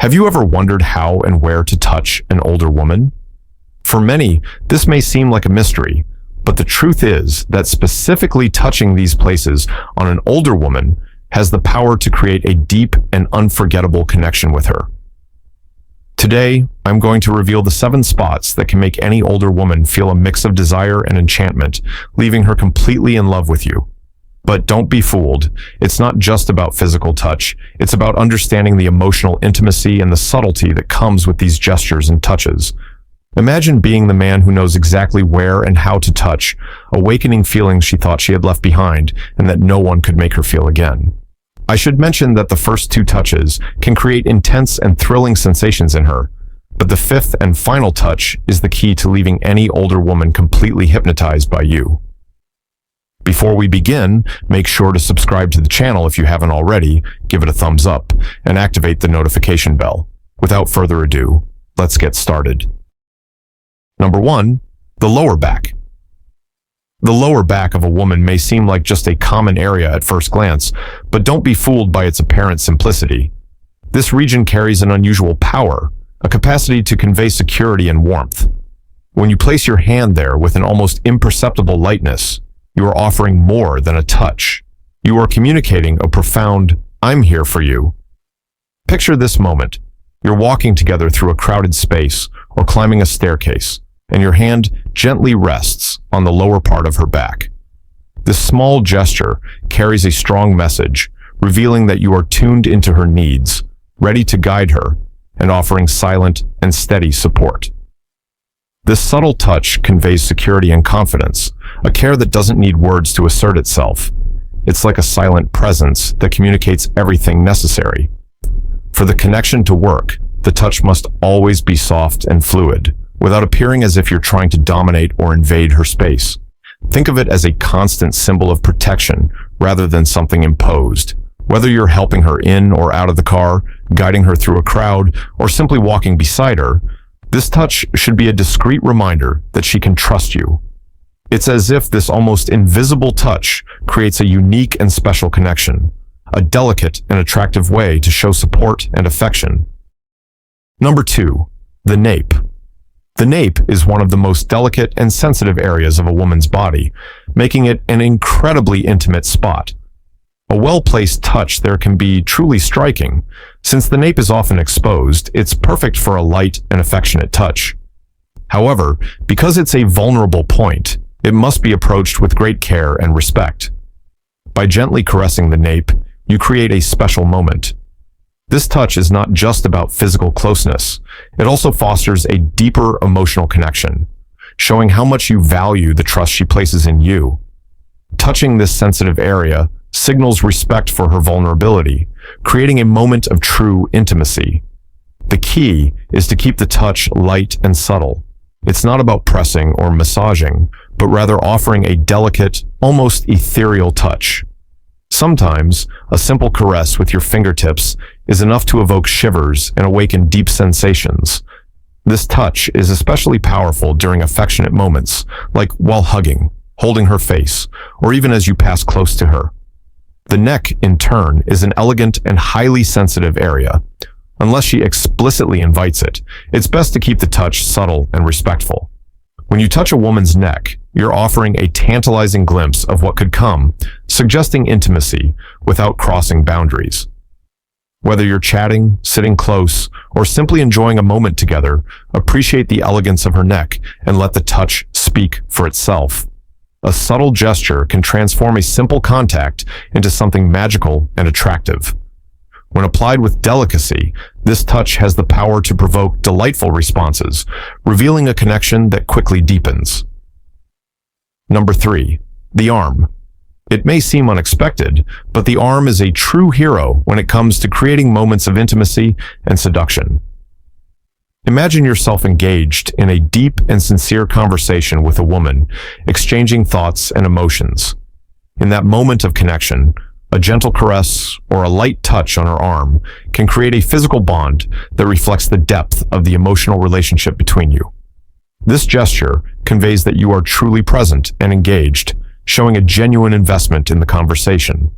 Have you ever wondered how and where to touch an older woman? For many, this may seem like a mystery, but the truth is that specifically touching these places on an older woman has the power to create a deep and unforgettable connection with her. Today, I'm going to reveal the 7 spots that can make any older woman feel a mix of desire and enchantment, leaving her completely in love with you. But don't be fooled. It's not just about physical touch. It's about understanding the emotional intimacy and the subtlety that comes with these gestures and touches. Imagine being the man who knows exactly where and how to touch, awakening feelings she thought she had left behind and that no one could make her feel again. I should mention that the first 2 touches can create intense and thrilling sensations in her, but the 5th and final touch is the key to leaving any older woman completely hypnotized by you. Before we begin, make sure to subscribe to the channel if you haven't already, give it a thumbs up, and activate the notification bell. Without further ado, let's get started. Number 1, the lower back. The lower back of a woman may seem like just a common area at first glance, but don't be fooled by its apparent simplicity. This region carries an unusual power, a capacity to convey security and warmth. When you place your hand there with an almost imperceptible lightness, you are offering more than a touch. You are communicating a profound, "I'm here for you." Picture this moment. You're walking together through a crowded space or climbing a staircase, and your hand gently rests on the lower part of her back. This small gesture carries a strong message, revealing that you are tuned into her needs, ready to guide her, and offering silent and steady support. This subtle touch conveys security and confidence, a care that doesn't need words to assert itself. It's like a silent presence that communicates everything necessary. For the connection to work, the touch must always be soft and fluid, without appearing as if you're trying to dominate or invade her space. Think of it as a constant symbol of protection rather than something imposed. Whether you're helping her in or out of the car, guiding her through a crowd, or simply walking beside her, this touch should be a discreet reminder that she can trust you. It's as if this almost invisible touch creates a unique and special connection, a delicate and attractive way to show support and affection. Number 2, the nape. The nape is one of the most delicate and sensitive areas of a woman's body, making it an incredibly intimate spot. A well-placed touch there can be truly striking. Since the nape is often exposed, it's perfect for a light and affectionate touch. However, because it's a vulnerable point, it must be approached with great care and respect. By gently caressing the nape, you create a special moment. This touch is not just about physical closeness. It also fosters a deeper emotional connection, showing how much you value the trust she places in you. Touching this sensitive area signals respect for her vulnerability, creating a moment of true intimacy. The key is to keep the touch light and subtle. It's not about pressing or massaging, but rather offering a delicate, almost ethereal touch. Sometimes, a simple caress with your fingertips is enough to evoke shivers and awaken deep sensations. This touch is especially powerful during affectionate moments, like while hugging, holding her face, or even as you pass close to her. The neck, in turn, is an elegant and highly sensitive area. Unless she explicitly invites it, it's best to keep the touch subtle and respectful. When you touch a woman's neck, you're offering a tantalizing glimpse of what could come, suggesting intimacy without crossing boundaries. Whether you're chatting, sitting close, or simply enjoying a moment together, appreciate the elegance of her neck and let the touch speak for itself. A subtle gesture can transform a simple contact into something magical and attractive. When applied with delicacy, this touch has the power to provoke delightful responses, revealing a connection that quickly deepens. Number 3, the arm. It may seem unexpected, but the arm is a true hero when it comes to creating moments of intimacy and seduction. Imagine yourself engaged in a deep and sincere conversation with a woman, exchanging thoughts and emotions. In that moment of connection, a gentle caress or a light touch on her arm can create a physical bond that reflects the depth of the emotional relationship between you. This gesture conveys that you are truly present and engaged, showing a genuine investment in the conversation.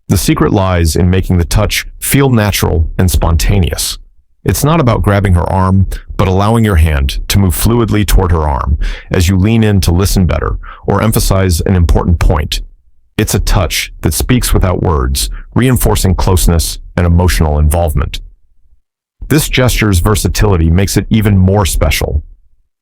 The secret lies in making the touch feel natural and spontaneous. It's not about grabbing her arm, but allowing your hand to move fluidly toward her arm as you lean in to listen better or emphasize an important point. It's a touch that speaks without words, reinforcing closeness and emotional involvement. This gesture's versatility makes it even more special.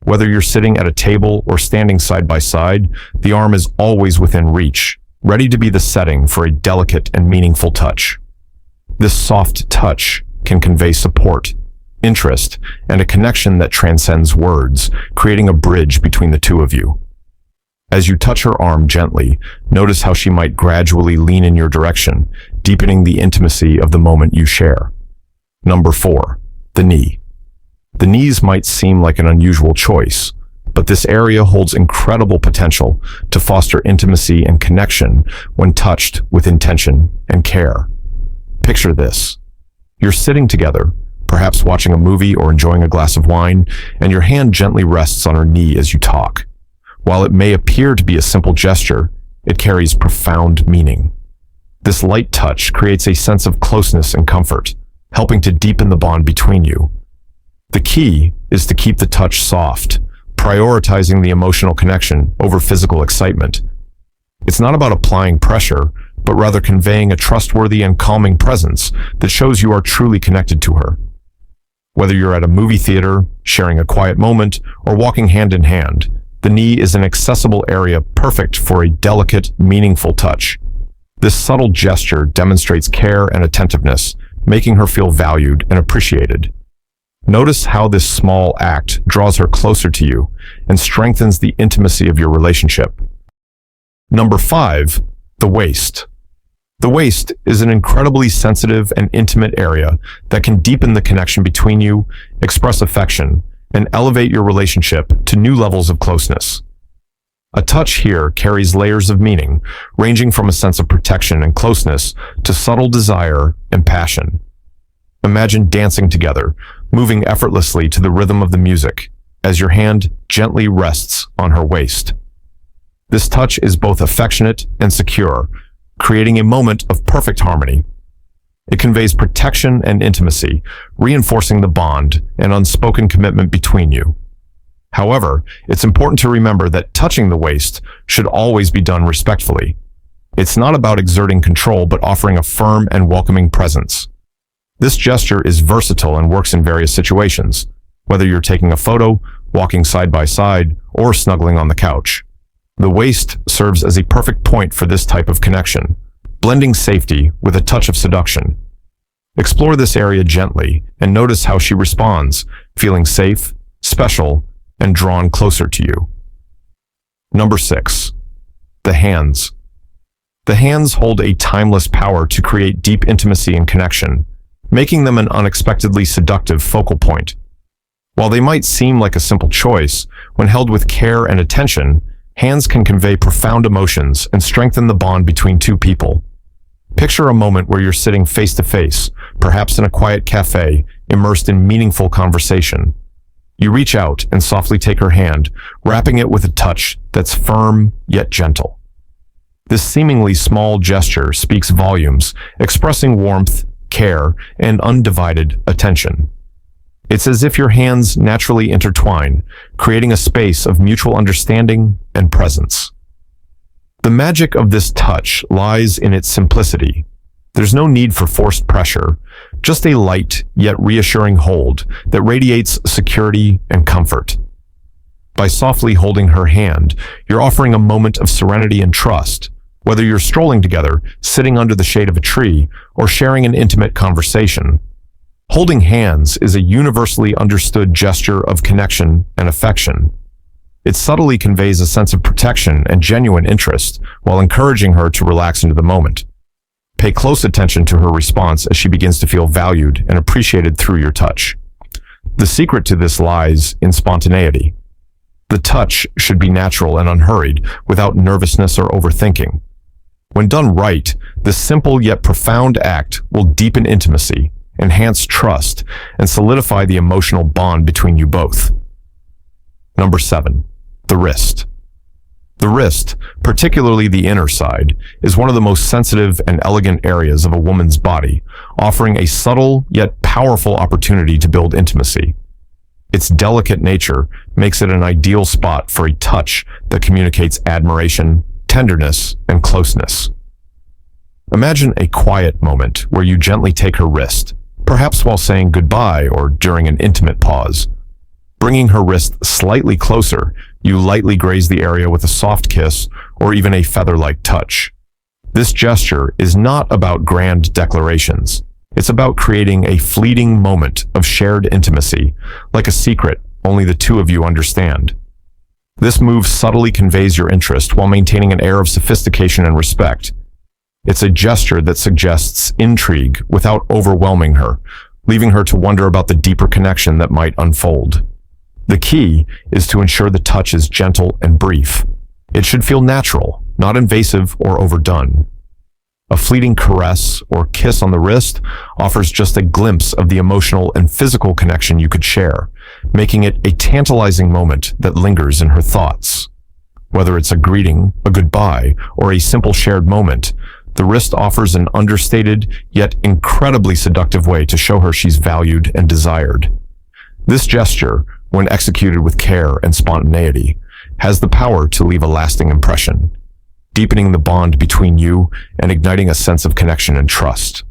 Whether you're sitting at a table or standing side by side, the arm is always within reach, ready to be the setting for a delicate and meaningful touch. This soft touch can convey support, interest, and a connection that transcends words, creating a bridge between the two of you. As you touch her arm gently, notice how she might gradually lean in your direction, deepening the intimacy of the moment you share. Number 4, the knee. The knees might seem like an unusual choice, but this area holds incredible potential to foster intimacy and connection when touched with intention and care. Picture this. You're sitting together, perhaps watching a movie or enjoying a glass of wine, and your hand gently rests on her knee as you talk. While it may appear to be a simple gesture, it carries profound meaning. This light touch creates a sense of closeness and comfort, helping to deepen the bond between you. The key is to keep the touch soft, prioritizing the emotional connection over physical excitement. It's not about applying pressure, but rather conveying a trustworthy and calming presence that shows you are truly connected to her. Whether you're at a movie theater, sharing a quiet moment, or walking hand in hand, the knee is an accessible area perfect for a delicate, meaningful touch. This subtle gesture demonstrates care and attentiveness, making her feel valued and appreciated. Notice how this small act draws her closer to you and strengthens the intimacy of your relationship. Number 5, the waist. The waist is an incredibly sensitive and intimate area that can deepen the connection between you, express affection, and elevate your relationship to new levels of closeness. A touch here carries layers of meaning, ranging from a sense of protection and closeness to subtle desire and passion. Imagine dancing together, moving effortlessly to the rhythm of the music, as your hand gently rests on her waist. This touch is both affectionate and secure, creating a moment of perfect harmony. It conveys protection and intimacy, reinforcing the bond and unspoken commitment between you. However, it's important to remember that touching the waist should always be done respectfully. It's not about exerting control, but offering a firm and welcoming presence. This gesture is versatile and works in various situations, whether you're taking a photo, walking side by side, or snuggling on the couch. The waist serves as a perfect point for this type of connection, blending safety with a touch of seduction. Explore this area gently and notice how she responds, feeling safe, special, and drawn closer to you. Number 6, the hands. The hands hold a timeless power to create deep intimacy and connection, making them an unexpectedly seductive focal point. While they might seem like a simple choice, when held with care and attention, hands can convey profound emotions and strengthen the bond between two people. Picture a moment where you're sitting face to face, perhaps in a quiet cafe, immersed in meaningful conversation. You reach out and softly take her hand, wrapping it with a touch that's firm yet gentle. This seemingly small gesture speaks volumes, expressing warmth, care, and undivided attention. It's as if your hands naturally intertwine, creating a space of mutual understanding and presence. The magic of this touch lies in its simplicity. There's no need for forced pressure, just a light yet reassuring hold that radiates security and comfort. By softly holding her hand, you're offering a moment of serenity and trust, whether you're strolling together, sitting under the shade of a tree, or sharing an intimate conversation. Holding hands is a universally understood gesture of connection and affection. It subtly conveys a sense of protection and genuine interest while encouraging her to relax into the moment. Pay close attention to her response as she begins to feel valued and appreciated through your touch. The secret to this lies in spontaneity. The touch should be natural and unhurried, without nervousness or overthinking. When done right, this simple yet profound act will deepen intimacy, enhance trust, and solidify the emotional bond between you both. Number 7, the wrist. The wrist, particularly the inner side, is one of the most sensitive and elegant areas of a woman's body, offering a subtle yet powerful opportunity to build intimacy. Its delicate nature makes it an ideal spot for a touch that communicates admiration, tenderness, and closeness. Imagine a quiet moment where you gently take her wrist, perhaps while saying goodbye or during an intimate pause. Bringing her wrist slightly closer, you lightly graze the area with a soft kiss or even a feather-like touch. This gesture is not about grand declarations. It's about creating a fleeting moment of shared intimacy, like a secret only the two of you understand. This move subtly conveys your interest while maintaining an air of sophistication and respect. It's a gesture that suggests intrigue without overwhelming her, leaving her to wonder about the deeper connection that might unfold. The key is to ensure the touch is gentle and brief. It should feel natural, not invasive or overdone. A fleeting caress or kiss on the wrist offers just a glimpse of the emotional and physical connection you could share, making it a tantalizing moment that lingers in her thoughts. Whether it's a greeting, a goodbye, or a simple shared moment, the wrist offers an understated yet incredibly seductive way to show her she's valued and desired. This gesture, when executed with care and spontaneity, has the power to leave a lasting impression, deepening the bond between you and igniting a sense of connection and trust.